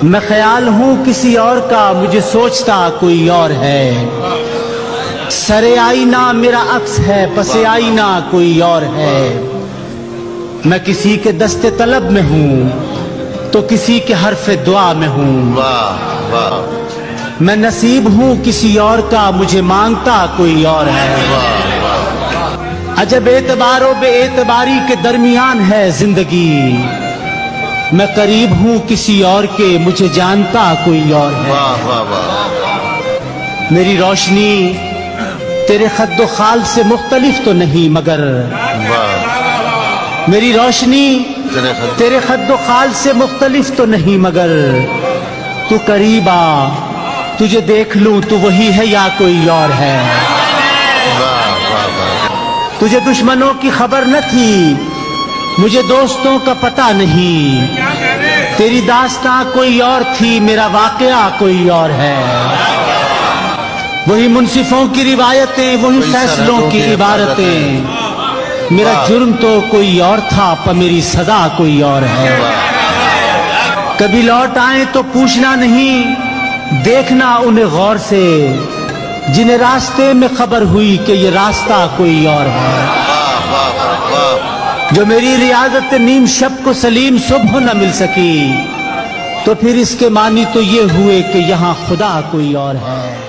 میں خیال ہوں کسی اور کا، مجھے سوچتا کوئی اور ہے۔ سر آئینہ میرا عکس ہے، پس آئینہ کوئی اور ہے۔ میں کسی کے دست طلب میں ہوں تو کسی کے حرف دعا میں ہوں۔ میں نصیب ہوں کسی اور کا، مجھے مانگتا کوئی اور ہے۔ عجب اعتبار و بے اعتباری کے درمیان ہے زندگی۔ میں قریب ہوں کسی اور کے، مجھے جانتا کوئی اور ہے۔ میری روشنی تیرے خد و خال سے مختلف تو نہیں مگر، میری روشنی تیرے خد و خال سے مختلف تو نہیں مگر، تو قریب آ تجھے دیکھ لوں تو وہی ہے یا کوئی اور ہے۔ تجھے دشمنوں کی خبر نہ تھی، مجھے دوستوں کا پتہ نہیں۔ تیری داستاں کوئی اور تھی، میرا واقعہ کوئی اور ہے۔ وہی منصفوں کی روایتیں، وہی فیصلوں کی عبارتیں۔ میرا جرم تو کوئی اور تھا، پر میری سزا کوئی اور ہے۔ کبھی لوٹ آئیں تو پوچھنا نہیں، دیکھنا انہیں غور سے، جنہیں راستے میں خبر ہوئی کہ یہ راستہ کوئی اور ہے۔ جو میری ریاضت نیم شب کو سلیم صبح نہ مل سکی، تو پھر اس کے معنی تو یہ ہوئے کہ یہاں خدا کوئی اور ہے۔